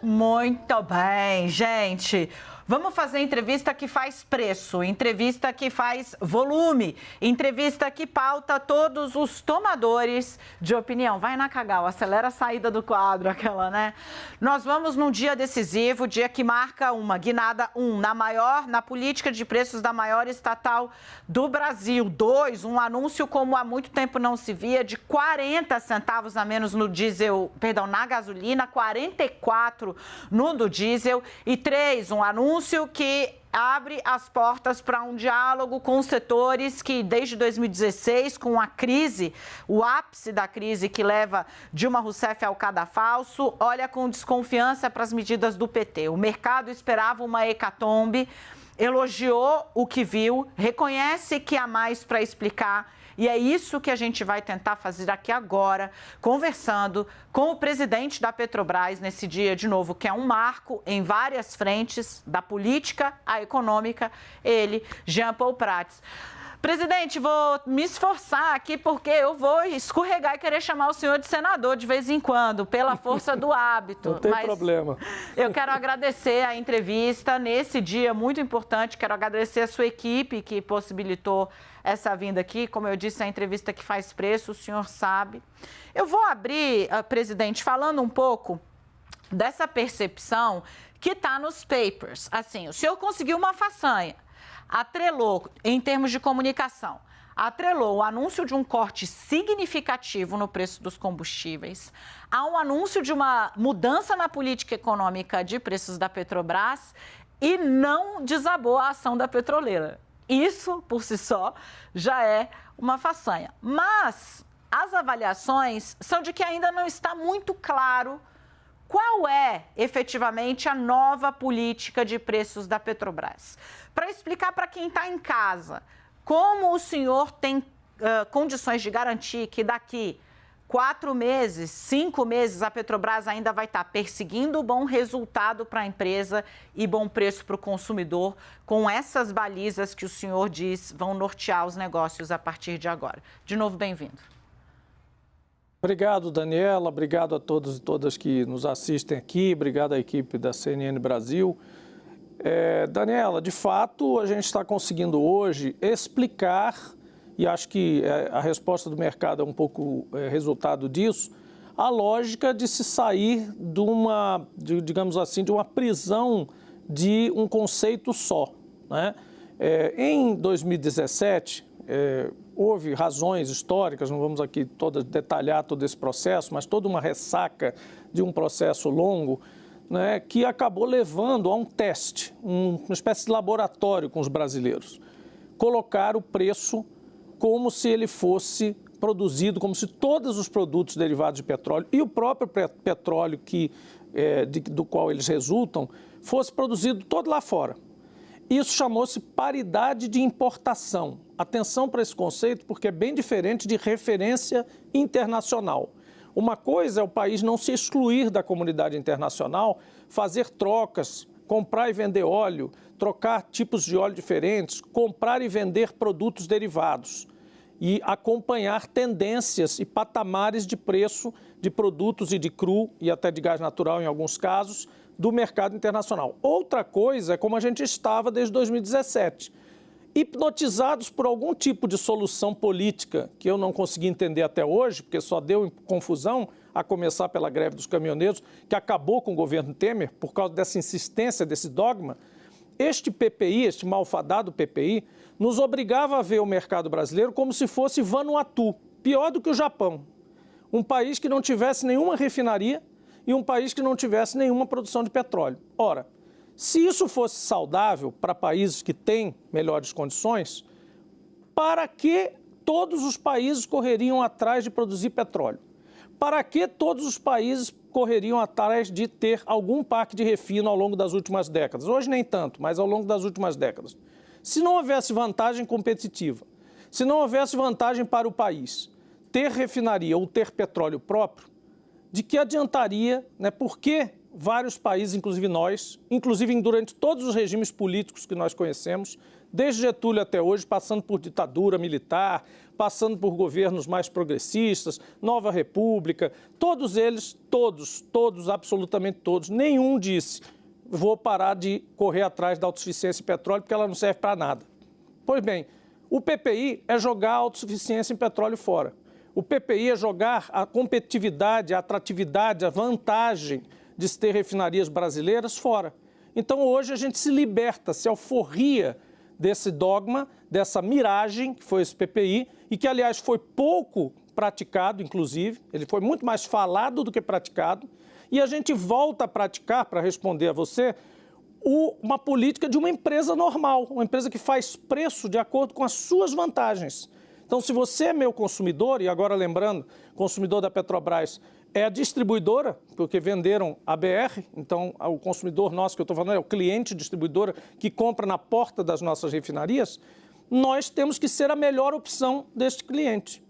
Muito bem, gente. Vamos fazer entrevista que faz preço, entrevista que faz volume, entrevista que pauta todos os tomadores de opinião. Vai na Cagal, acelera a saída do quadro, aquela, né? Nós vamos num dia decisivo, dia que marca uma guinada, na política de preços da maior estatal do Brasil. 2, um anúncio como há muito tempo não se via, de 40 centavos a menos no diesel, na gasolina, 44 no do diesel. E 3, um anúncio que abre as portas para um diálogo com setores que, desde 2016, com a crise, o ápice da crise que leva Dilma Rousseff ao cadafalso, olha com desconfiança para as medidas do PT. O mercado esperava uma hecatombe, elogiou o que viu, reconhece que há mais para explicar. E é isso que a gente vai tentar fazer aqui agora, conversando com o presidente da Petrobras nesse dia, de novo, que é um marco em várias frentes, da política à econômica, ele, Jean Paul Prats. Presidente, vou me esforçar aqui porque eu vou escorregar e querer chamar o senhor de senador de vez em quando, pela força do hábito. Não tem problema. Eu quero agradecer a entrevista nesse dia muito importante, quero agradecer a sua equipe que possibilitou essa vinda aqui. Como eu disse, a entrevista que faz preço, o senhor sabe. Eu vou abrir, presidente, falando um pouco dessa percepção que está nos papers. Assim, o senhor conseguiu uma façanha. Atrelou, em termos de comunicação, atrelou o anúncio de um corte significativo no preço dos combustíveis a um anúncio de uma mudança na política econômica de preços da Petrobras e não desabou a ação da petroleira. Isso, por si só, já é uma façanha. Mas as avaliações são de que ainda não está muito claro qual é, efetivamente, a nova política de preços da Petrobras. Para explicar para quem está em casa como o senhor tem condições de garantir que daqui 4 meses, 5 meses, a Petrobras ainda vai estar perseguindo o bom resultado para a empresa e bom preço para o consumidor, com essas balizas que o senhor diz vão nortear os negócios a partir de agora. De novo, bem-vindo. Obrigado, Daniela. Obrigado a todos e todas que nos assistem aqui. Obrigado à equipe da CNN Brasil. Daniela, de fato, a gente está conseguindo hoje explicar, e acho que a resposta do mercado é um pouco resultado disso, a lógica de se sair de uma, digamos assim, de uma prisão de um conceito só, né? Em 2017, houve razões históricas, não vamos aqui detalhar todo esse processo, mas toda uma ressaca de um processo longo, né, que acabou levando a um teste, uma espécie de laboratório com os brasileiros. Colocar o preço como se ele fosse produzido, como se todos os produtos derivados de petróleo e o próprio petróleo do qual eles resultam fosse produzido todo lá fora. Isso chamou-se paridade de importação. Atenção para esse conceito, porque é bem diferente de referência internacional. Uma coisa é o país não se excluir da comunidade internacional, fazer trocas, comprar e vender óleo, trocar tipos de óleo diferentes, comprar e vender produtos derivados e acompanhar tendências e patamares de preço de produtos e de cru e até de gás natural em alguns casos, do mercado internacional. Outra coisa é como a gente estava desde 2017, hipnotizados por algum tipo de solução política que eu não consegui entender até hoje, porque só deu confusão, a começar pela greve dos caminhoneiros, que acabou com o governo Temer por causa dessa insistência, desse dogma. Este PPI, este malfadado PPI, nos obrigava a ver o mercado brasileiro como se fosse Vanuatu, pior do que o Japão. Um país que não tivesse nenhuma refinaria e um país que não tivesse nenhuma produção de petróleo. Ora, se isso fosse saudável para países que têm melhores condições, para que todos os países correriam atrás de produzir petróleo? Para que todos os países correriam atrás de ter algum parque de refino ao longo das últimas décadas? Hoje nem tanto, mas ao longo das últimas décadas. Se não houvesse vantagem competitiva, se não houvesse vantagem para o país ter refinaria ou ter petróleo próprio, de que adiantaria, né? Por que vários países, inclusive nós, inclusive durante todos os regimes políticos que nós conhecemos, desde Getúlio até hoje, passando por ditadura militar, passando por governos mais progressistas, Nova República, todos eles, todos, absolutamente todos, nenhum disse: vou parar de correr atrás da autossuficiência em petróleo porque ela não serve para nada. Pois bem, o PPI é jogar a autossuficiência em petróleo fora. O PPI é jogar a competitividade, a atratividade, a vantagem de se ter refinarias brasileiras fora. Então hoje a gente se liberta, se alforria desse dogma, dessa miragem que foi esse PPI e que, aliás, foi pouco praticado, inclusive, ele foi muito mais falado do que praticado, e a gente volta a praticar, para responder a você, uma política de uma empresa normal, uma empresa que faz preço de acordo com as suas vantagens. Então, se você é meu consumidor, e agora lembrando, consumidor da Petrobras é a distribuidora, porque venderam a BR, então o consumidor nosso que eu estou falando é o cliente distribuidora que compra na porta das nossas refinarias, nós temos que ser a melhor opção deste cliente.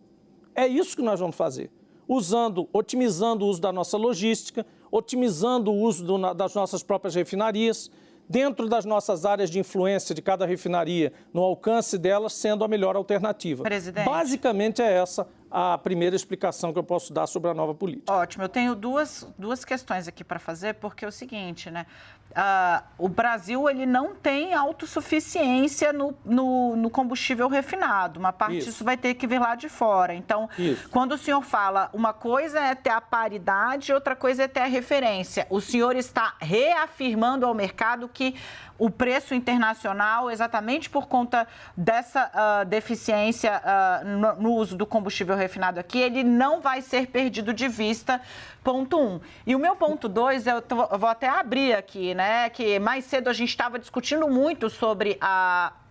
É isso que nós vamos fazer, otimizando o uso da nossa logística, otimizando o uso das nossas próprias refinarias, dentro das nossas áreas de influência de cada refinaria, no alcance delas, sendo a melhor alternativa. Presidente. Basicamente é essa a primeira explicação que eu posso dar sobre a nova política. Ótimo, eu tenho duas questões aqui para fazer, porque é o seguinte, né? O Brasil ele não tem autossuficiência no combustível refinado. Uma parte disso vai ter que vir lá de fora. Então, quando o senhor fala, uma coisa é ter a paridade, outra coisa é ter a referência. O senhor está reafirmando ao mercado que o preço internacional, exatamente por conta dessa deficiência no uso do combustível refinado aqui, ele não vai ser perdido de vista, ponto 1. E o meu ponto 2, eu vou até abrir aqui, né, que mais cedo a gente estava discutindo muito sobre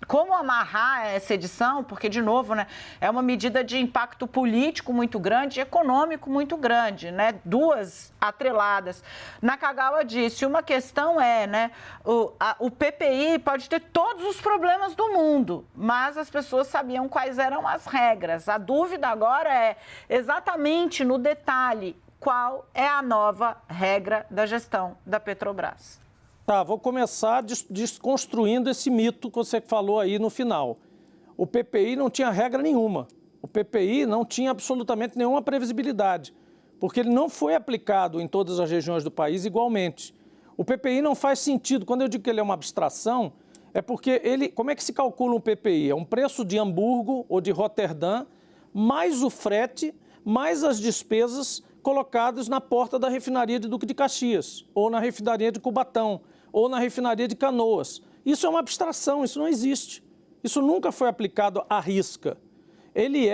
como amarrar essa edição, porque, de novo, né, é uma medida de impacto político muito grande e econômico muito grande, né, duas atreladas. Nakagawa disse, uma questão é, né, o PPI pode ter todos os problemas do mundo, mas as pessoas sabiam quais eram as regras. A dúvida agora é exatamente no detalhe qual é a nova regra da gestão da Petrobras. Tá, vou começar desconstruindo esse mito que você falou aí no final. O PPI não tinha regra nenhuma. O PPI não tinha absolutamente nenhuma previsibilidade, porque ele não foi aplicado em todas as regiões do país igualmente. O PPI não faz sentido. Quando eu digo que ele é uma abstração, é porque como é que se calcula um PPI? É um preço de Hamburgo ou de Roterdã, mais o frete, mais as despesas colocadas na porta da refinaria de Duque de Caxias, ou na refinaria de Cubatão, ou na refinaria de Canoas. Isso é uma abstração, isso não existe. Isso nunca foi aplicado à risca. Ele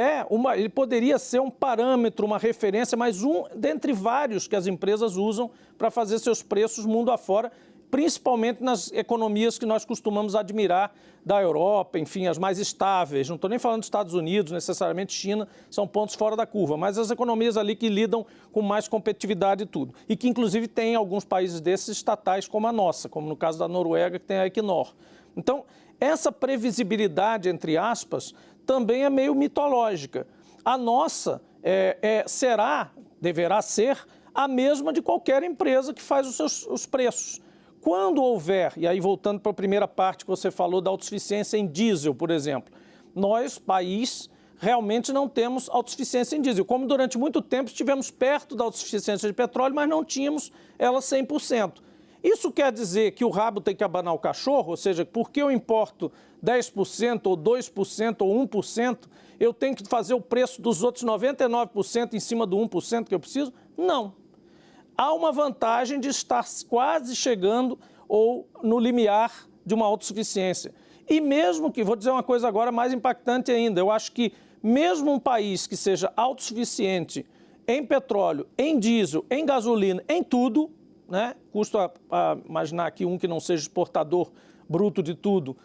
poderia ser um parâmetro, uma referência, mas um dentre vários que as empresas usam para fazer seus preços mundo afora, principalmente nas economias que nós costumamos admirar da Europa, enfim, as mais estáveis. Não estou nem falando dos Estados Unidos, necessariamente China, são pontos fora da curva, mas as economias ali que lidam com mais competitividade e tudo. E que, inclusive, tem alguns países desses estatais como a nossa, como no caso da Noruega, que tem a Equinor. Então, essa previsibilidade, entre aspas, também é meio mitológica. A nossa deverá ser a mesma de qualquer empresa que faz os preços. Quando houver, e aí voltando para a primeira parte que você falou da autossuficiência em diesel, por exemplo, nós, país, realmente não temos autossuficiência em diesel. Como durante muito tempo estivemos perto da autossuficiência de petróleo, mas não tínhamos ela 100%. Isso quer dizer que o rabo tem que abanar o cachorro? Ou seja, porque eu importo 10% ou 2% ou 1%, eu tenho que fazer o preço dos outros 99% em cima do 1% que eu preciso? Não. Há uma vantagem de estar quase chegando ou no limiar de uma autossuficiência. E mesmo que, vou dizer uma coisa agora mais impactante ainda, eu acho que mesmo um país que seja autossuficiente em petróleo, em diesel, em gasolina, em tudo, né? Custo a imaginar aqui um que não seja exportador bruto de tudo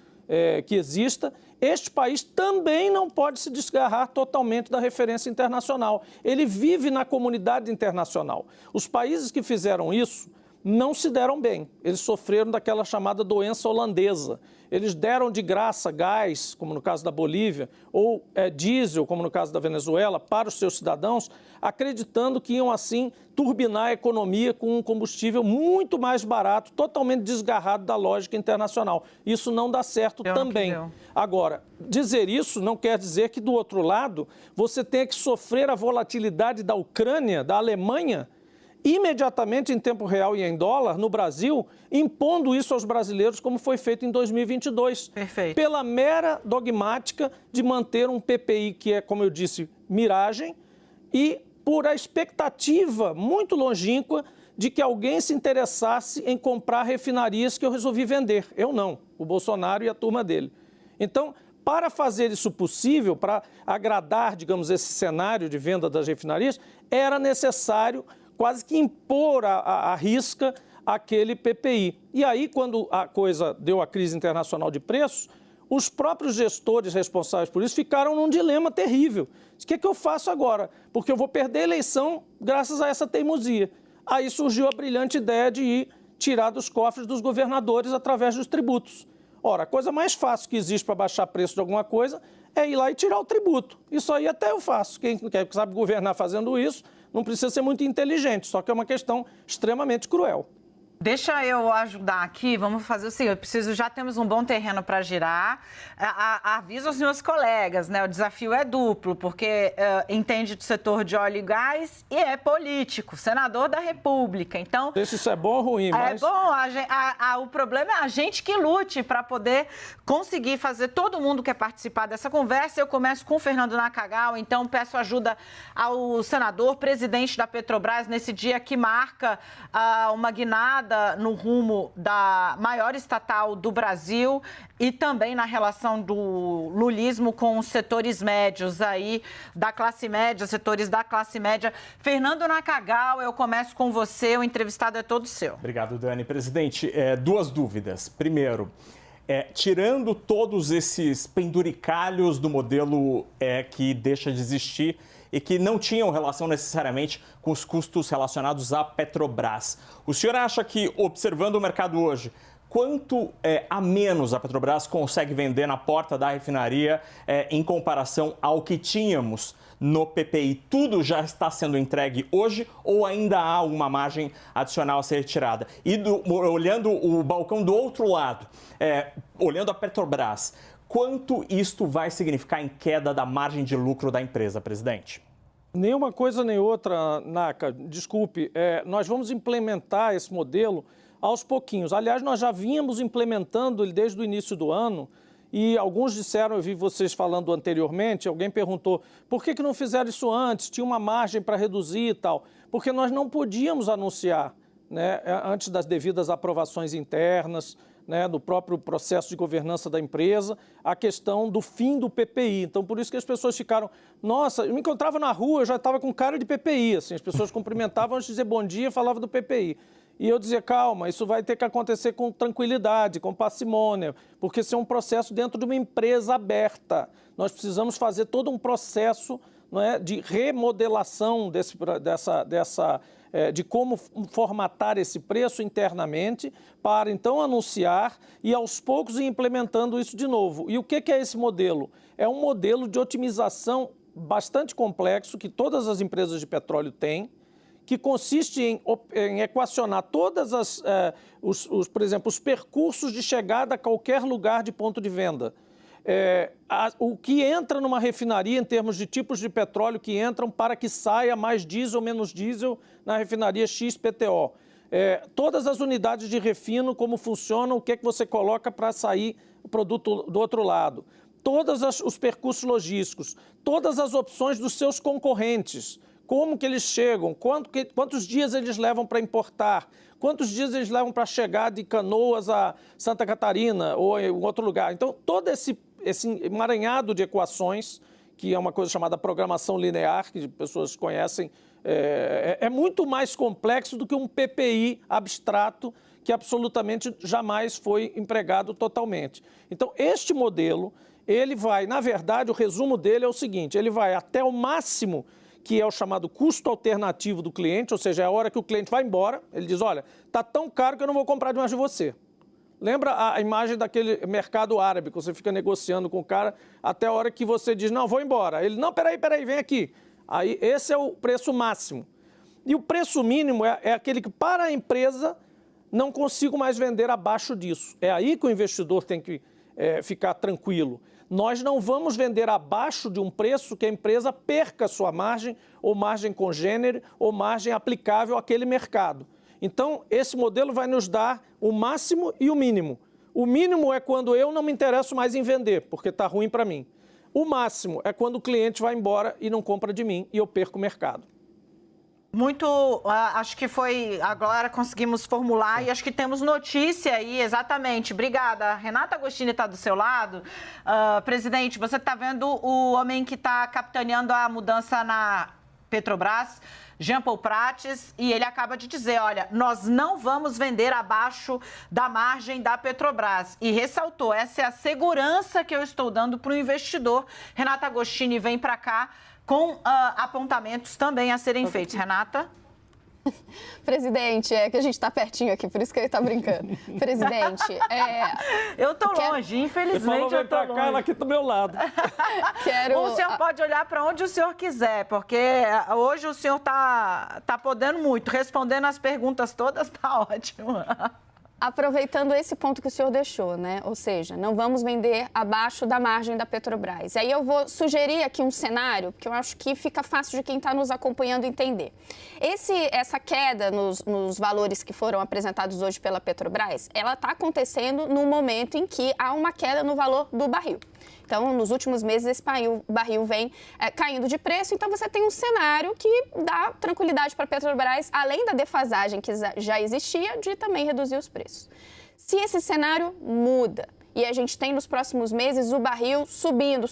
que exista, este país também não pode se desgarrar totalmente da referência internacional. Ele vive na comunidade internacional. Os países que fizeram isso não se deram bem. Eles sofreram daquela chamada doença holandesa. Eles deram de graça gás, como no caso da Bolívia, ou diesel, como no caso da Venezuela, para os seus cidadãos, acreditando que iam, assim, turbinar a economia com um combustível muito mais barato, totalmente desgarrado da lógica internacional. Isso não dá certo também. Agora, dizer isso não quer dizer que, do outro lado, você tenha que sofrer a volatilidade da Ucrânia, da Alemanha, imediatamente em tempo real e em dólar, no Brasil, impondo isso aos brasileiros, como foi feito em 2022. Perfeito. Pela mera dogmática de manter um PPI que é, como eu disse, miragem, e por a expectativa muito longínqua de que alguém se interessasse em comprar refinarias que eu resolvi vender. Eu não, o Bolsonaro e a turma dele. Então, para fazer isso possível, para agradar, digamos, esse cenário de venda das refinarias, era necessário quase que impor à risca aquele PPI. E aí, quando a coisa deu a crise internacional de preços, os próprios gestores responsáveis por isso ficaram num dilema terrível. O que eu faço agora? Porque eu vou perder a eleição graças a essa teimosia. Aí surgiu a brilhante ideia de ir tirar dos cofres dos governadores através dos tributos. Ora, a coisa mais fácil que existe para baixar preço de alguma coisa é ir lá e tirar o tributo. Isso aí até eu faço. Quem sabe governar fazendo isso não precisa ser muito inteligente, só que é uma questão extremamente cruel. Deixa eu ajudar aqui, vamos fazer o seguinte, já temos um bom terreno para girar, aviso aos meus colegas, né, o desafio é duplo, porque entende do setor de óleo e gás e é político, senador da República, então... Se isso é bom ou ruim, mas... É bom, o problema é a gente que lute para poder conseguir fazer, todo mundo quer participar dessa conversa, eu começo com o Fernando Nakagawa, então peço ajuda ao senador, presidente da Petrobras, nesse dia que marca uma guinada no rumo da maior estatal do Brasil e também na relação do lulismo com os setores médios aí da classe média, setores da classe média. Fernando Nakagawa, eu começo com você, o entrevistado é todo seu. Obrigado, Dani. Presidente, duas dúvidas. Primeiro, tirando todos esses penduricalhos do modelo que deixa de existir e que não tinham relação necessariamente com os custos relacionados à Petrobras. O senhor acha que, observando o mercado hoje, quanto a menos a Petrobras consegue vender na porta da refinaria em comparação ao que tínhamos no PPI? Tudo já está sendo entregue hoje ou ainda há uma margem adicional a ser retirada? E olhando o balcão do outro lado, olhando a Petrobras, quanto isto vai significar em queda da margem de lucro da empresa, presidente? Nenhuma coisa nem outra, Naka. Desculpe, nós vamos implementar esse modelo aos pouquinhos. Aliás, nós já vínhamos implementando ele desde o início do ano e alguns disseram, eu vi vocês falando anteriormente, alguém perguntou por que não fizeram isso antes, tinha uma margem para reduzir e tal. Porque nós não podíamos anunciar, né, antes das devidas aprovações internas, né, do próprio processo de governança da empresa, a questão do fim do PPI. Então, por isso que as pessoas ficaram... Nossa, eu me encontrava na rua, eu já estava com cara de PPI, assim, as pessoas cumprimentavam antes de dizer bom dia, falavam do PPI. E eu dizia, calma, isso vai ter que acontecer com tranquilidade, com parcimônia, porque isso é um processo dentro de uma empresa aberta. Nós precisamos fazer todo um processo, não é, de remodelação de como formatar esse preço internamente para, então, anunciar e, aos poucos, ir implementando isso de novo. E o que é esse modelo? É um modelo de otimização bastante complexo que todas as empresas de petróleo têm, que consiste em equacionar todas por exemplo, os percursos de chegada a qualquer lugar de ponto de venda. O que entra numa refinaria em termos de tipos de petróleo que entram para que saia mais diesel ou menos diesel na refinaria XPTO. Todas as unidades de refino, como funcionam, o que é que você coloca para sair o produto do outro lado. Todos os percursos logísticos, todas as opções dos seus concorrentes. Como que eles chegam, quantos dias eles levam para importar, quantos dias eles levam para chegar de Canoas a Santa Catarina ou em outro lugar. Então, todo esse emaranhado de equações, que é uma coisa chamada programação linear, que as pessoas conhecem, é muito mais complexo do que um PPI abstrato que absolutamente jamais foi empregado totalmente. Então, este modelo, ele vai, na verdade, o resumo dele é o seguinte, ele vai até o máximo que é o chamado custo alternativo do cliente, ou seja, é a hora que o cliente vai embora, ele diz, olha, está tão caro que eu não vou comprar mais de você. Lembra a imagem daquele mercado árabe, que você fica negociando com o cara até a hora que você diz, não, vou embora. Ele, não, peraí, vem aqui. Aí, esse é o preço máximo. E o preço mínimo é aquele que, para a empresa, não consigo mais vender abaixo disso. É aí que o investidor tem que ficar tranquilo. Nós não vamos vender abaixo de um preço que a empresa perca sua margem, ou margem congênere, ou margem aplicável àquele mercado. Então, esse modelo vai nos dar o máximo e o mínimo. O mínimo é quando eu não me interesso mais em vender, porque está ruim para mim. O máximo é quando o cliente vai embora e não compra de mim e eu perco o mercado. Muito, acho que foi, agora conseguimos formular e acho que temos notícia aí, exatamente. Obrigada. Renata Agostini está do seu lado. Presidente, você está vendo o homem que está capitaneando a mudança na Petrobras, Jean Paul Prates, e ele acaba de dizer, olha, nós não vamos vender abaixo da margem da Petrobras. E ressaltou, essa é a segurança que eu estou dando para o investidor. Renata Agostini vem para cá com apontamentos também a serem feitos. Renata? Presidente, é que a gente está pertinho aqui, por isso que ele está brincando. Presidente, eu estou longe, infelizmente eu estou longe. Ela aqui do meu lado. O senhor pode olhar para onde o senhor quiser, porque hoje o senhor está podendo muito. Respondendo as perguntas todas, está ótimo. Aproveitando esse ponto que o senhor deixou, né? Ou seja, não vamos vender abaixo da margem da Petrobras. Aí eu vou sugerir aqui um cenário, que eu acho que fica fácil de quem está nos acompanhando entender. Essa queda nos valores que foram apresentados hoje pela Petrobras, ela está acontecendo no momento em que há uma queda no valor do barril. Então, nos últimos meses, esse barril vem caindo de preço. Então, você tem um cenário que dá tranquilidade para a Petrobras, além da defasagem que já existia, de também reduzir os preços. Se esse cenário muda e a gente tem nos próximos meses o barril subindo,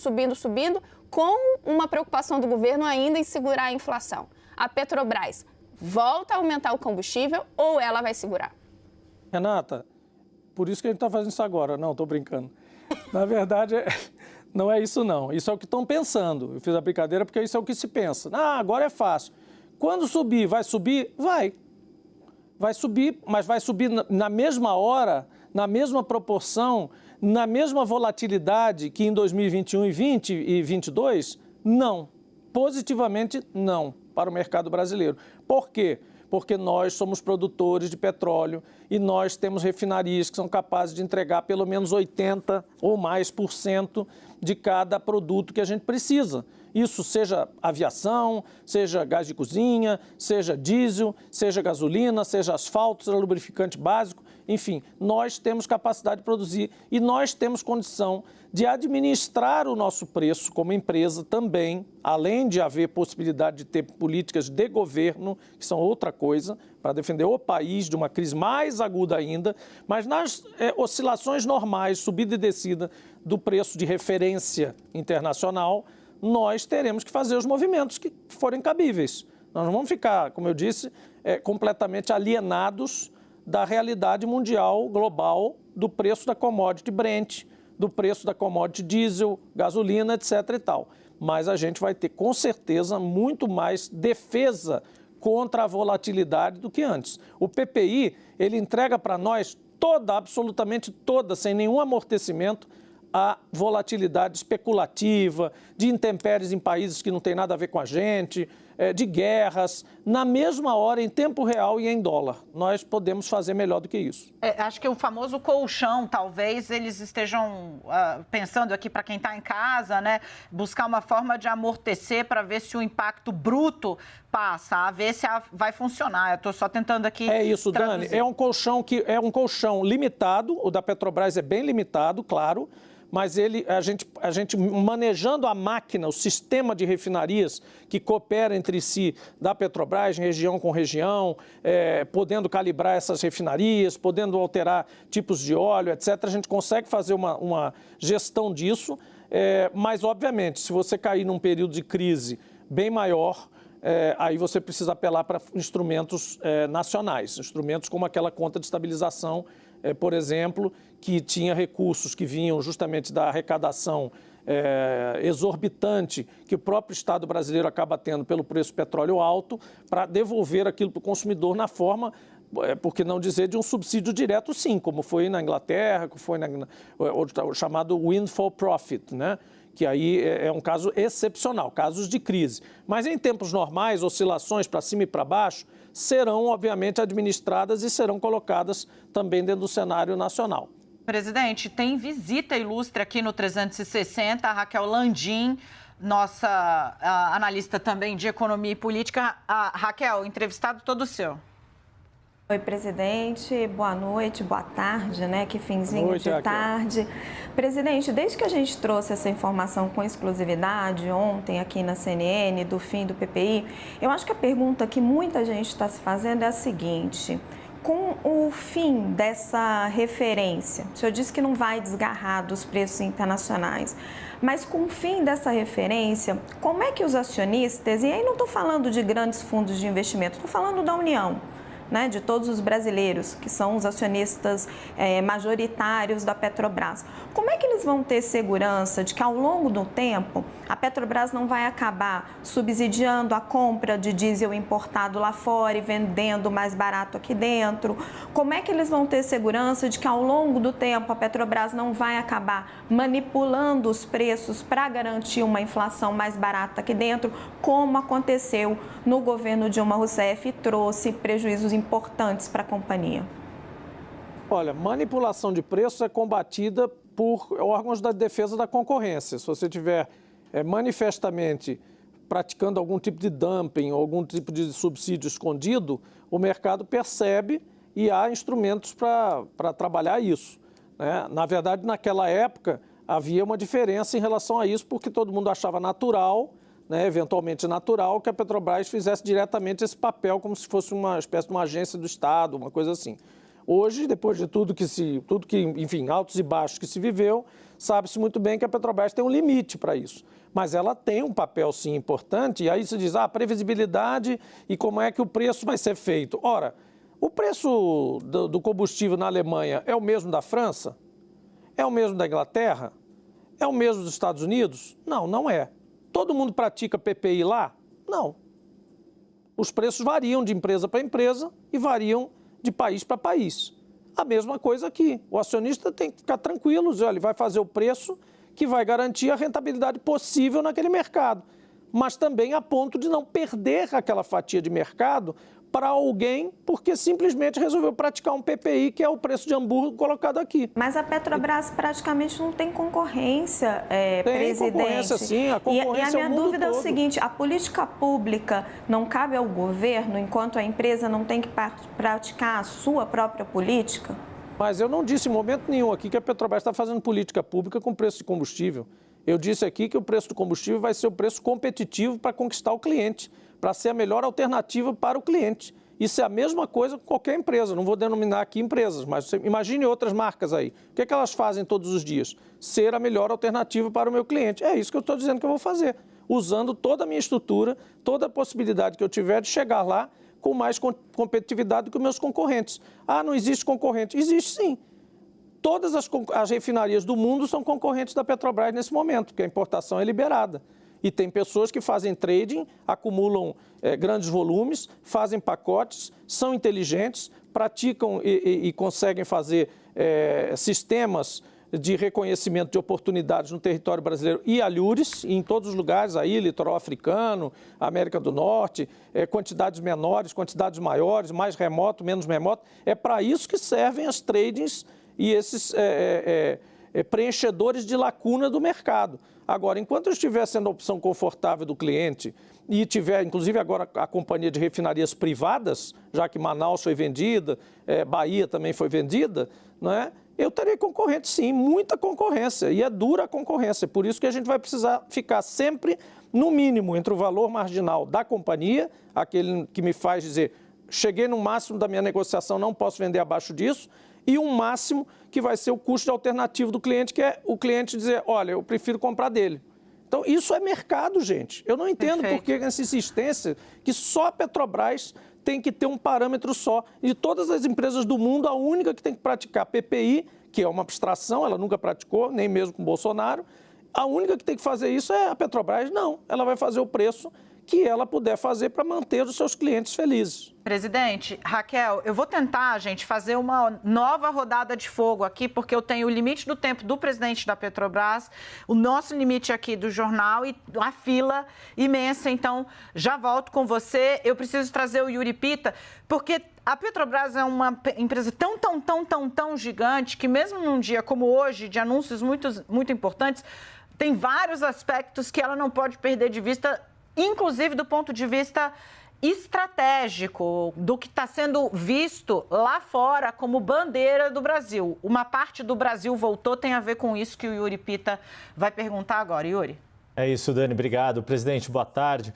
com uma preocupação do governo ainda em segurar a inflação, a Petrobras volta a aumentar o combustível ou ela vai segurar? Renata, por isso que a gente está fazendo isso agora. Não, estou brincando. Na verdade, não é isso não. Isso é o que estão pensando. Eu fiz a brincadeira porque isso é o que se pensa. Agora é fácil. Quando subir, vai subir? Vai. Vai subir, mas vai subir na mesma hora, na mesma proporção, na mesma volatilidade que em 2021 e 20 e 22? Não. Positivamente, não, para o mercado brasileiro. Por quê? Porque nós somos produtores de petróleo e nós temos refinarias que são capazes de entregar pelo menos 80% ou mais de cada produto que a gente precisa. Isso seja aviação, seja gás de cozinha, seja diesel, seja gasolina, seja asfalto, seja lubrificante básico. Enfim, nós temos capacidade de produzir e nós temos condição de administrar o nosso preço como empresa também, além de haver possibilidade de ter políticas de governo, que são outra coisa, para defender o país de uma crise mais aguda ainda, mas nas oscilações normais, subida e descida do preço de referência internacional, nós teremos que fazer os movimentos que forem cabíveis. Nós não vamos ficar, como eu disse, completamente alienados da realidade mundial, global, do preço da commodity Brent, do preço da commodity diesel, gasolina, etc. e tal. Mas a gente vai ter, com certeza, muito mais defesa contra a volatilidade do que antes. O PPI, ele entrega para nós absolutamente toda, sem nenhum amortecimento, a volatilidade especulativa, de intempéries em países que não tem nada a ver com a gente, de guerras, na mesma hora, em tempo real e em dólar. Nós podemos fazer melhor do que isso. Acho que o famoso colchão, talvez eles estejam pensando aqui para quem está em casa, né? Buscar uma forma de amortecer para ver se o impacto bruto passa, a ver se vai funcionar. Eu estou só tentando aqui É isso, traduzir. Dani. É um colchão limitado, o da Petrobras é bem limitado, claro, mas a gente manejando a máquina, o sistema de refinarias que coopera entre si da Petrobras, região com região, podendo calibrar essas refinarias, podendo alterar tipos de óleo, etc., a gente consegue fazer uma gestão disso, mas, obviamente, se você cair num período de crise bem maior, aí você precisa apelar para instrumentos nacionais, instrumentos como aquela conta de estabilização, por exemplo, que tinha recursos que vinham justamente da arrecadação exorbitante que o próprio Estado brasileiro acaba tendo pelo preço do petróleo alto, para devolver aquilo para o consumidor na forma, por que não dizer, de um subsídio direto, sim, como foi na Inglaterra, como foi o chamado windfall profit, né? Que aí é um caso excepcional, casos de crise. Mas em tempos normais, oscilações para cima e para baixo serão, obviamente, administradas e serão colocadas também dentro do cenário nacional. Presidente, tem visita ilustre aqui no 360, a Raquel Landim, nossa analista também de economia e política. Raquel, o entrevistado todo seu. Oi, presidente. Boa noite, boa tarde, né? Que finzinho noite, de tarde. Presidente, desde que a gente trouxe essa informação com exclusividade ontem aqui na CNN do fim do PPI, eu acho que a pergunta que muita gente está se fazendo é a seguinte: com o fim dessa referência, o senhor disse que não vai desgarrar dos preços internacionais, mas com o fim dessa referência, como é que os acionistas, e aí não estou falando de grandes fundos de investimento, estou falando da União, né, de todos os brasileiros, que são os acionistas majoritários da Petrobras. Como é que eles vão ter segurança de que ao longo do tempo a Petrobras não vai acabar subsidiando a compra de diesel importado lá fora e vendendo mais barato aqui dentro? Como é que eles vão ter segurança de que ao longo do tempo a Petrobras não vai acabar manipulando os preços para garantir uma inflação mais barata aqui dentro, como aconteceu no governo Dilma Rousseff e trouxe prejuízos importantes para a companhia? Olha, manipulação de preços é combatida por órgãos da defesa da concorrência. Se você tiver manifestamente praticando algum tipo de dumping ou algum tipo de subsídio escondido, o mercado percebe e há instrumentos para trabalhar isso, né? Na verdade, naquela época, havia uma diferença em relação a isso, porque todo mundo achava natural, né, eventualmente natural, que a Petrobras fizesse diretamente esse papel como se fosse uma espécie de uma agência do Estado, uma coisa assim. Hoje, depois de enfim, altos e baixos que se viveu, sabe-se muito bem que a Petrobras tem um limite para isso. Mas ela tem um papel, sim, importante, e aí se diz, previsibilidade e como é que o preço vai ser feito. Ora, o preço do combustível na Alemanha é o mesmo da França? É o mesmo da Inglaterra? É o mesmo dos Estados Unidos? Não, não é. Todo mundo pratica PPI lá? Não. Os preços variam de empresa para empresa e variam de país para país. A mesma coisa aqui. O acionista tem que ficar tranquilo, dizer, olha, ele vai fazer o preço que vai garantir a rentabilidade possível naquele mercado, mas também a ponto de não perder aquela fatia de mercado para alguém porque simplesmente resolveu praticar um PPI, que é o preço de hambúrguer colocado aqui. Mas a Petrobras praticamente não tem concorrência, presidente. Tem concorrência, sim. A concorrência e a minha dúvida todo. É o seguinte, a política pública não cabe ao governo, enquanto a empresa não tem que praticar a sua própria política? Mas eu não disse em momento nenhum aqui que a Petrobras está fazendo política pública com preço de combustível. Eu disse aqui que o preço do combustível vai ser o preço competitivo para conquistar o cliente, para ser a melhor alternativa para o cliente. Isso é a mesma coisa com qualquer empresa. Não vou denominar aqui empresas, mas você imagine outras marcas aí. O que é que elas fazem todos os dias? Ser a melhor alternativa para o meu cliente. É isso que eu estou dizendo que eu vou fazer, usando toda a minha estrutura, toda a possibilidade que eu tiver de chegar lá com mais competitividade do que os meus concorrentes. Não existe concorrente. Existe sim. Todas as refinarias do mundo são concorrentes da Petrobras nesse momento, porque a importação é liberada. E tem pessoas que fazem trading, acumulam grandes volumes, fazem pacotes, são inteligentes, praticam e conseguem fazer sistemas de reconhecimento de oportunidades no território brasileiro e alhures, em todos os lugares, aí, litoral africano, América do Norte, quantidades menores, quantidades maiores, mais remoto, menos remoto. É para isso que servem as tradings e esses preenchedores de lacuna do mercado. Agora, enquanto eu estiver sendo a opção confortável do cliente e tiver, inclusive agora, a companhia de refinarias privadas, já que Manaus foi vendida, Bahia também foi vendida, não é? Eu terei concorrente sim, muita concorrência, e é dura a concorrência. Por isso que a gente vai precisar ficar sempre no mínimo entre o valor marginal da companhia, aquele que me faz dizer, cheguei no máximo da minha negociação, não posso vender abaixo disso, e um máximo que vai ser o custo de alternativo do cliente, que é o cliente dizer, olha, eu prefiro comprar dele. Então, isso é mercado, gente. Eu não entendo por que essa insistência que só a Petrobras tem que ter um parâmetro só. De todas as empresas do mundo, a única que tem que praticar PPI, que é uma abstração, ela nunca praticou, nem mesmo com Bolsonaro, A única que tem que fazer isso é a Petrobras? Não, ela vai fazer o preço que ela puder fazer para manter os seus clientes felizes. Presidente, Raquel, eu vou tentar, gente, fazer uma nova rodada de fogo aqui, porque eu tenho o limite do tempo do presidente da Petrobras, o nosso limite aqui do jornal e a fila imensa. Então, já volto com você. Eu preciso trazer o Yuri Pita, porque a Petrobras é uma empresa tão gigante que mesmo num dia como hoje, de anúncios muito importantes, tem vários aspectos que ela não pode perder de vista, inclusive do ponto de vista estratégico, do que está sendo visto lá fora como bandeira do Brasil. Uma parte do Brasil voltou, tem a ver com isso que o Yuri Pita vai perguntar agora. Yuri. É isso, Dani. Obrigado. Presidente, boa tarde.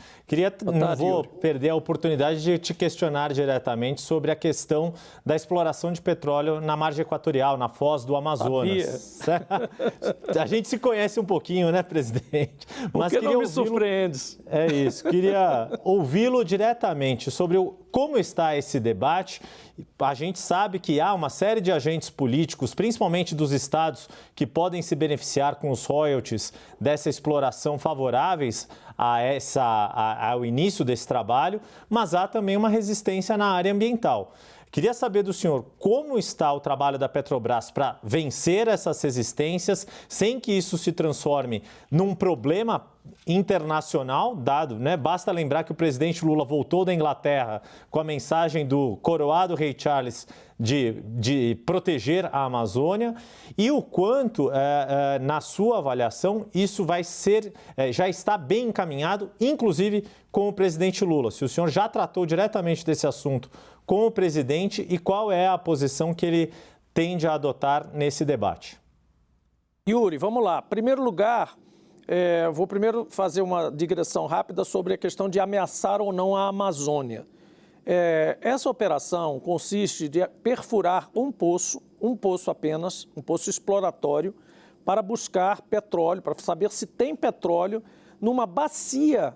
Não vou perder a oportunidade de te questionar diretamente sobre a questão da exploração de petróleo na margem equatorial, na foz do Amazonas. A gente se conhece um pouquinho, né, presidente? Mas que não me surpreendes. É isso. Queria ouvi-lo diretamente sobre como está esse debate. A gente sabe que há uma série de agentes políticos, principalmente dos estados, que podem se beneficiar com os royalties dessa exploração favoráveis ao início desse trabalho, mas há também uma resistência na área ambiental. Queria saber do senhor como está o trabalho da Petrobras para vencer essas resistências, sem que isso se transforme num problema internacional, né? Basta lembrar que o presidente Lula voltou da Inglaterra com a mensagem do coroado rei Charles de proteger a Amazônia, e o quanto, na sua avaliação, isso vai ser, já está bem encaminhado, inclusive com o presidente Lula. Se o senhor já tratou diretamente desse assunto com o presidente e qual é a posição que ele tende a adotar nesse debate. Yuri, vamos lá. Em primeiro lugar, vou primeiro fazer uma digressão rápida sobre a questão de ameaçar ou não a Amazônia. Essa operação consiste de perfurar um poço apenas, um poço exploratório, para buscar petróleo, para saber se tem petróleo numa bacia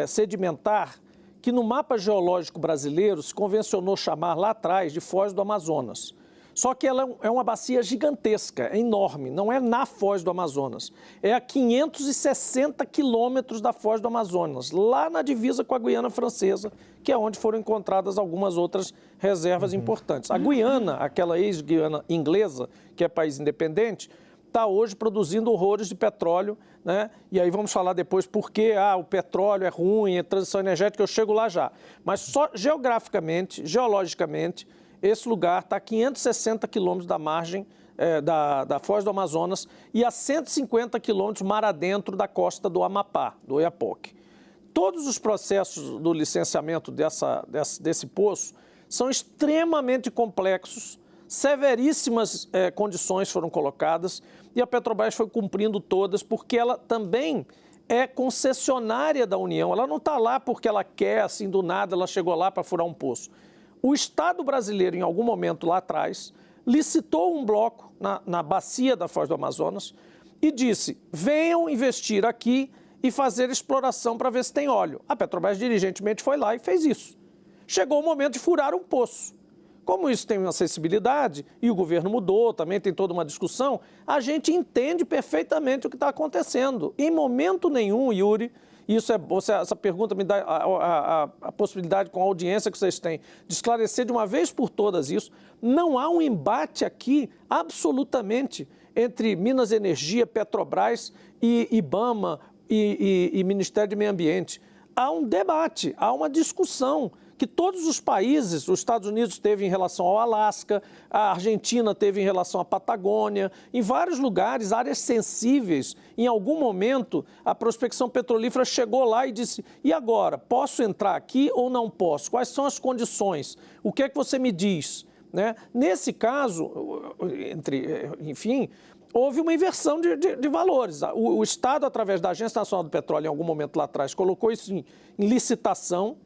sedimentar que no mapa geológico brasileiro se convencionou chamar lá atrás de Foz do Amazonas. Só que ela é uma bacia gigantesca, é enorme, não é na Foz do Amazonas. É a 560 quilômetros da Foz do Amazonas, lá na divisa com a Guiana Francesa, que é onde foram encontradas algumas outras reservas importantes. A Guiana, aquela ex-Guiana inglesa, que é país independente, está hoje produzindo horrores de petróleo, né? E aí vamos falar depois por que o petróleo é ruim, a transição energética, eu chego lá já. Mas só geologicamente, esse lugar está a 560 quilômetros da margem da Foz do Amazonas e a 150 quilômetros mar adentro da costa do Amapá, do Oiapoque. Todos os processos do licenciamento desse poço são extremamente complexos, severíssimas condições foram colocadas e a Petrobras foi cumprindo todas porque ela também é concessionária da União. Ela não está lá porque ela quer, assim, do nada, ela chegou lá para furar um poço. O Estado brasileiro, em algum momento lá atrás, licitou um bloco na bacia da Foz do Amazonas e disse, venham investir aqui e fazer exploração para ver se tem óleo. A Petrobras diligentemente foi lá e fez isso. Chegou o momento de furar um poço. Como isso tem uma acessibilidade e o governo mudou, também tem toda uma discussão, a gente entende perfeitamente o que está acontecendo. Em momento nenhum, Yuri, essa pergunta me dá a possibilidade, com a audiência que vocês têm, de esclarecer de uma vez por todas isso. Não há um embate aqui, absolutamente, entre Minas Energia, Petrobras e IBAMA e Ministério do Meio Ambiente. Há um debate, há uma discussão que todos os países, os Estados Unidos teve em relação ao Alasca, a Argentina teve em relação à Patagônia, em vários lugares, áreas sensíveis. Em algum momento, a prospecção petrolífera chegou lá e disse, e agora, posso entrar aqui ou não posso? Quais são as condições? O que é que você me diz? Né? Nesse caso, enfim, houve uma inversão de valores. O Estado, através da Agência Nacional do Petróleo, em algum momento lá atrás, colocou isso em licitação,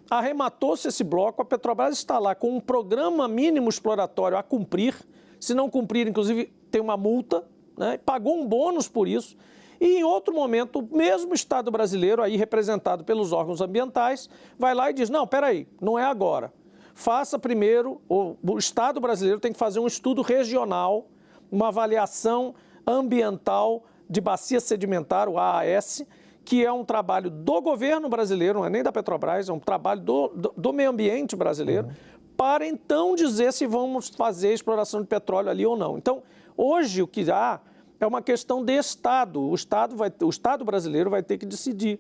arrematou-se esse bloco, a Petrobras está lá com um programa mínimo exploratório a cumprir, se não cumprir, inclusive, tem uma multa, né? Pagou um bônus por isso, e em outro momento, o mesmo Estado brasileiro, aí representado pelos órgãos ambientais, vai lá e diz, não, peraí, não é agora. Faça primeiro, o Estado brasileiro tem que fazer um estudo regional, uma avaliação ambiental de bacia sedimentar, o AAS, que é um trabalho do governo brasileiro, não é nem da Petrobras, é um trabalho do meio ambiente brasileiro, para então dizer se vamos fazer exploração de petróleo ali ou não. Então, hoje o que há é uma questão de Estado. O Estado brasileiro vai ter que decidir.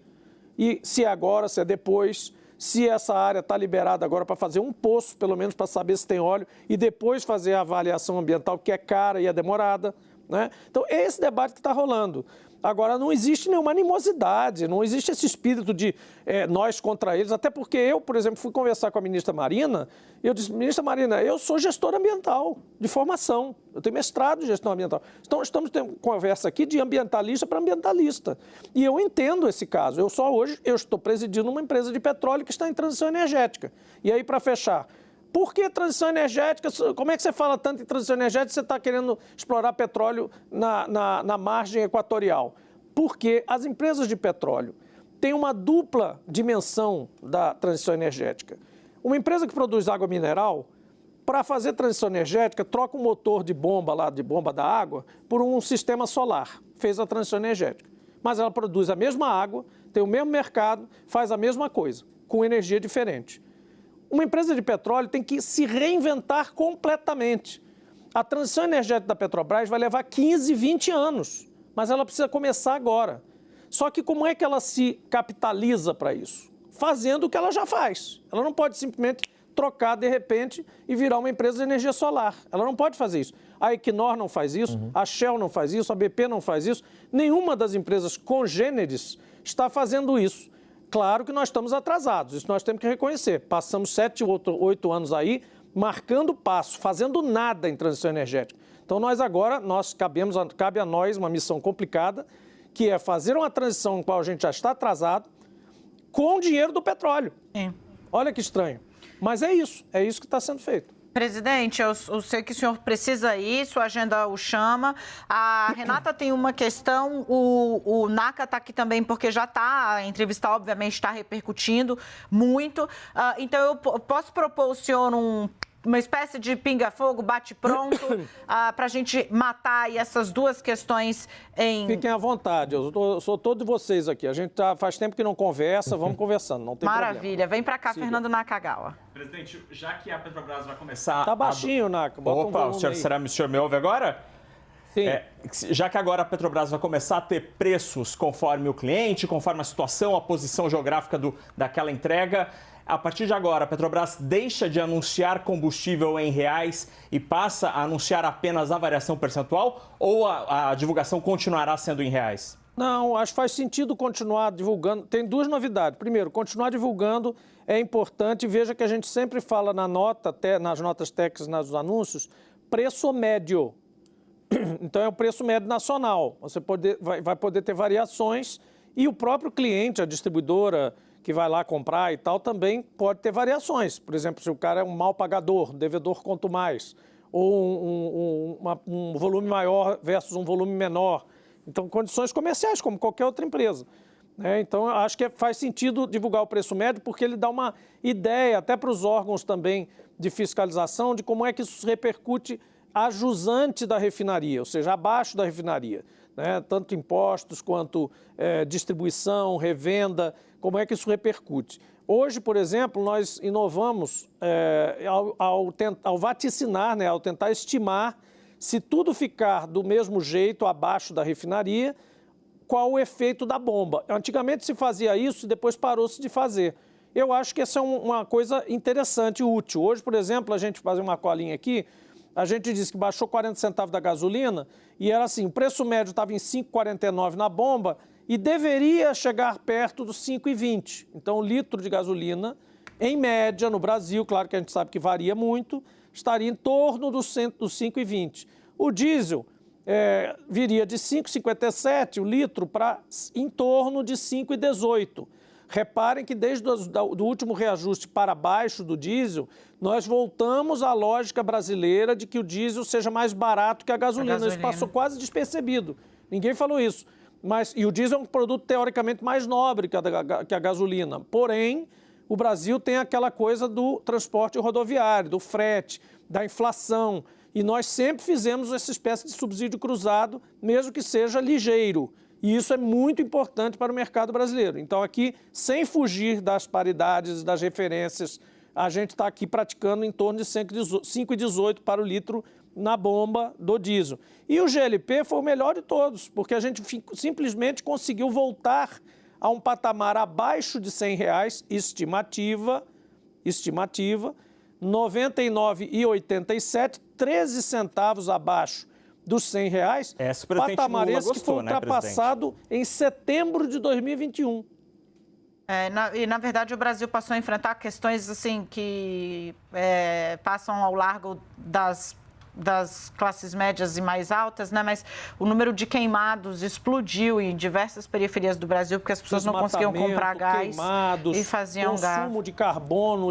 E se é agora, se é depois, se essa área está liberada agora para fazer um poço, pelo menos para saber se tem óleo, e depois fazer a avaliação ambiental, que é cara e é demorada, né? Então, é esse debate que está rolando. Agora, não existe nenhuma animosidade, não existe esse espírito de nós contra eles, até porque eu, por exemplo, fui conversar com a ministra Marina, e eu disse, ministra Marina, eu sou gestora ambiental, de formação, eu tenho mestrado em gestão ambiental. Então, estamos tendo conversa aqui de ambientalista para ambientalista. E eu entendo esse caso. Hoje, eu estou presidindo uma empresa de petróleo que está em transição energética. E aí, para fechar, por que transição energética? Como é que você fala tanto em transição energética se você está querendo explorar petróleo na margem equatorial? Porque as empresas de petróleo têm uma dupla dimensão da transição energética. Uma empresa que produz água mineral, para fazer transição energética, troca um motor de bomba da água por um sistema solar. Fez a transição energética. Mas ela produz a mesma água, tem o mesmo mercado, faz a mesma coisa, com energia diferente. Uma empresa de petróleo tem que se reinventar completamente. A transição energética da Petrobras vai levar 15, 20 anos, mas ela precisa começar agora. Só que como é que ela se capitaliza para isso? Fazendo o que ela já faz. Ela não pode simplesmente trocar de repente e virar uma empresa de energia solar. Ela não pode fazer isso. A Equinor não faz isso, a Shell não faz isso, a BP não faz isso. Nenhuma das empresas congêneres está fazendo isso. Claro que nós estamos atrasados, isso nós temos que reconhecer. Passamos 7, 8 anos aí marcando passo, fazendo nada em transição energética. Então cabe a nós uma missão complicada, que é fazer uma transição em qual a gente já está atrasado, com o dinheiro do petróleo. Olha que estranho. Mas é isso que está sendo feito. Presidente, eu sei que o senhor precisa ir, sua agenda o chama. A Renata tem uma questão, o NACA está aqui também porque já está, a entrevista obviamente está repercutindo muito. Então eu posso propor ao senhor uma espécie de pinga-fogo, bate-pronto, para a gente matar aí essas duas questões em... Fiquem à vontade, eu sou todo de vocês aqui. A gente faz tempo que não conversa, vamos conversando, não tem Maravilha. problema. Vem para cá, Siga. Fernando Nakagawa. Presidente, já que a Petrobras vai começar... Tá baixinho, Naka, bota um volume o senhor me ouve agora? Sim. Já que agora a Petrobras vai começar a ter preços conforme o cliente, conforme a situação, a posição geográfica daquela entrega... A partir de agora, a Petrobras deixa de anunciar combustível em reais e passa a anunciar apenas a variação percentual ou a divulgação continuará sendo em reais? Não, acho que faz sentido continuar divulgando. Tem duas novidades. Primeiro, continuar divulgando é importante. Veja que a gente sempre fala nas notas técnicas, nos anúncios, preço médio. Então, é o preço médio nacional. Você vai poder ter variações e o próprio cliente, a distribuidora que vai lá comprar e tal, também pode ter variações. Por exemplo, se o cara é um mal pagador, devedor quanto mais, ou um volume maior versus um volume menor. Então, condições comerciais, como qualquer outra empresa. Então, acho que faz sentido divulgar o preço médio, porque ele dá uma ideia, até para os órgãos também de fiscalização, de como é que isso repercute a jusante da refinaria, ou seja, abaixo da refinaria. Tanto impostos quanto distribuição, revenda, como é que isso repercute. Hoje, por exemplo, nós inovamos ao vaticinar, ao tentar estimar se tudo ficar do mesmo jeito abaixo da refinaria, qual o efeito da bomba. Antigamente se fazia isso e depois parou-se de fazer. Eu acho que essa é uma coisa interessante e útil. Hoje, por exemplo, a gente faz uma colinha aqui, a gente disse que baixou 40 centavos da gasolina e era assim, o preço médio estava em 5,49 na bomba e deveria chegar perto dos 5,20. Então, o litro de gasolina, em média, no Brasil, claro que a gente sabe que varia muito, estaria em torno dos 5,20. O diesel viria de 5,57 o litro para em torno de 5,18. Reparem que desde o último reajuste para baixo do diesel, nós voltamos à lógica brasileira de que o diesel seja mais barato que a gasolina. Isso passou quase despercebido. Ninguém falou isso. E o diesel é um produto teoricamente mais nobre que a gasolina. Porém, o Brasil tem aquela coisa do transporte rodoviário, do frete, da inflação. E nós sempre fizemos essa espécie de subsídio cruzado, mesmo que seja ligeiro. E isso é muito importante para o mercado brasileiro. Então, aqui, sem fugir das paridades, das referências, a gente está aqui praticando em torno de 5,18 para o litro na bomba do diesel. E o GLP foi o melhor de todos, porque a gente simplesmente conseguiu voltar a um patamar abaixo de R$100, estimativa, R$ 99,87, 13 centavos abaixo dos R$100, patamar esse que foi ultrapassado em setembro de 2021. Na verdade, o Brasil passou a enfrentar questões assim que passam ao largo das classes médias e mais altas, né? Mas o número de queimados explodiu em diversas periferias do Brasil, porque as pessoas não conseguiam comprar gás e faziam consumo de carbono,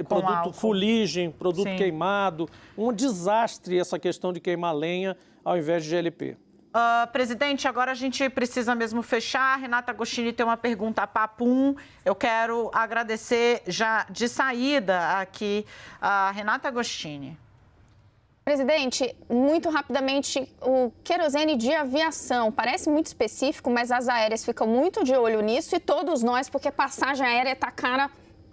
produto fuligem, produto queimado. Um desastre essa questão de queimar lenha ao invés de GLP. Presidente, agora a gente precisa mesmo fechar. Renata Agostini tem uma pergunta a papum. Eu quero agradecer já de saída aqui a Renata Agostini. Presidente, muito rapidamente, o querosene de aviação parece muito específico, mas as aéreas ficam muito de olho nisso e todos nós, porque passagem aérea está cara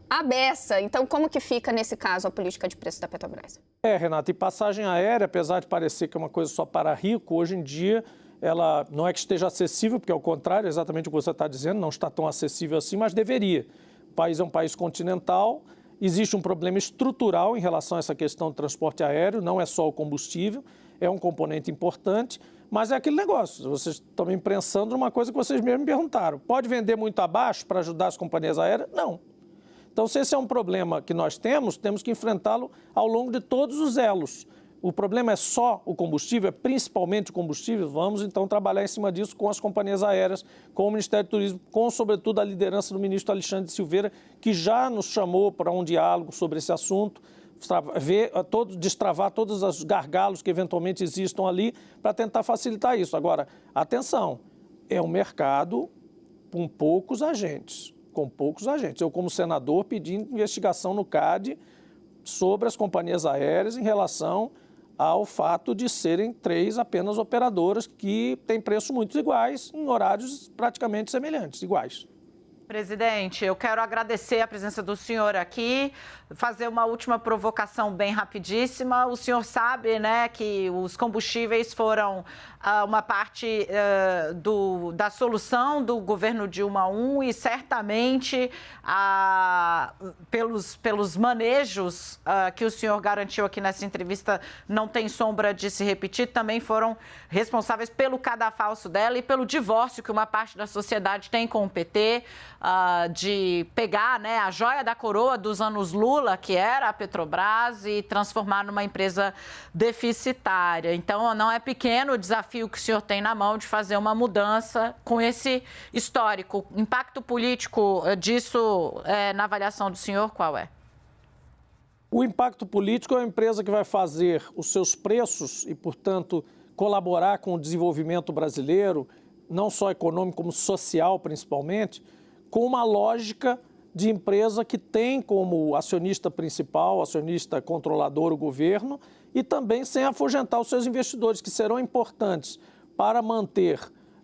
a beça. Então, como que fica, nesse caso, a política de preço da Petrobras? Renata, e passagem aérea, apesar de parecer que é uma coisa só para rico, hoje em dia ela não é que esteja acessível, porque ao contrário, exatamente o que você está dizendo, não está tão acessível assim, mas deveria. O país é um país continental. Existe um problema estrutural em relação a essa questão do transporte aéreo, não é só o combustível, é um componente importante, mas é aquele negócio, vocês estão me imprensando numa coisa que vocês mesmos me perguntaram. Pode vender muito abaixo para ajudar as companhias aéreas? Não. Então, se esse é um problema que nós temos que enfrentá-lo ao longo de todos os elos. O problema é só o combustível, é principalmente o combustível. Vamos, então, trabalhar em cima disso com as companhias aéreas, com o Ministério do Turismo, com, sobretudo, a liderança do ministro Alexandre Silveira, que já nos chamou para um diálogo sobre esse assunto, destravar todos os gargalos que eventualmente existam ali para tentar facilitar isso. Agora, atenção, é um mercado com poucos agentes. Eu, como senador, pedi investigação no CAD sobre as companhias aéreas em relação ao fato de serem 3 apenas operadoras que têm preços muito iguais, em horários praticamente semelhantes, iguais. Presidente, eu quero agradecer a presença do senhor aqui, fazer uma última provocação bem rapidíssima. O senhor sabe, né, que os combustíveis foram uma parte da solução do governo Dilma I e certamente pelos manejos que o senhor garantiu aqui nessa entrevista, não tem sombra de se repetir, também foram responsáveis pelo cadafalso dela e pelo divórcio que uma parte da sociedade tem com o PT, de pegar, né, a joia da coroa dos anos Lula, que era a Petrobras, e transformar numa empresa deficitária. Então, não é pequeno o desafio que o senhor tem na mão de fazer uma mudança com esse histórico. O impacto político disso, na avaliação do senhor, qual é? O impacto político é uma empresa que vai fazer os seus preços e, portanto, colaborar com o desenvolvimento brasileiro, não só econômico, como social, principalmente, com uma lógica de empresa que tem como acionista principal, acionista controlador, o governo, e também sem afugentar os seus investidores, que serão importantes para manter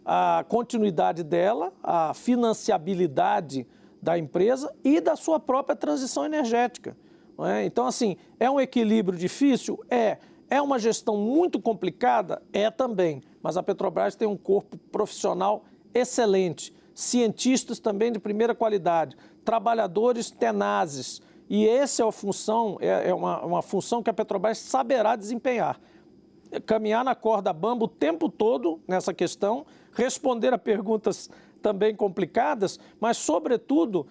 a continuidade dela, a financiabilidade da empresa e da sua própria transição energética. Não é? Então, assim, é um equilíbrio difícil? É uma gestão muito complicada? É também, mas a Petrobras tem um corpo profissional excelente, cientistas também de primeira qualidade, trabalhadores tenazes. E essa é a função, uma função que a Petrobras saberá desempenhar. Caminhar na corda bamba o tempo todo nessa questão, responder a perguntas também complicadas, mas, sobretudo,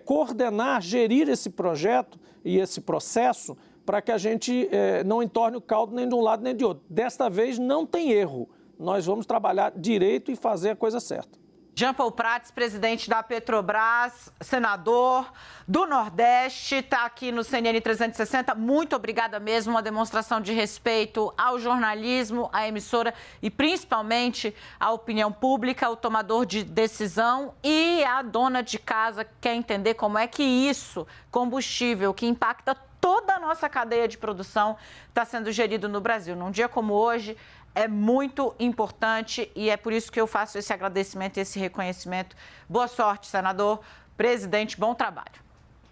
coordenar, gerir esse projeto e esse processo para que a gente não entorne o caldo nem de um lado nem de outro. Desta vez não tem erro. Nós vamos trabalhar direito e fazer a coisa certa. Jean Paul Prats, presidente da Petrobras, senador do Nordeste, está aqui no CNN 360. Muito obrigada mesmo, uma demonstração de respeito ao jornalismo, à emissora e principalmente à opinião pública, o tomador de decisão e a dona de casa que quer entender como é que isso, combustível, que impacta toda a nossa cadeia de produção está sendo gerido no Brasil. Num dia como hoje, é muito importante e é por isso que eu faço esse agradecimento e esse reconhecimento. Boa sorte, senador. Presidente, bom trabalho.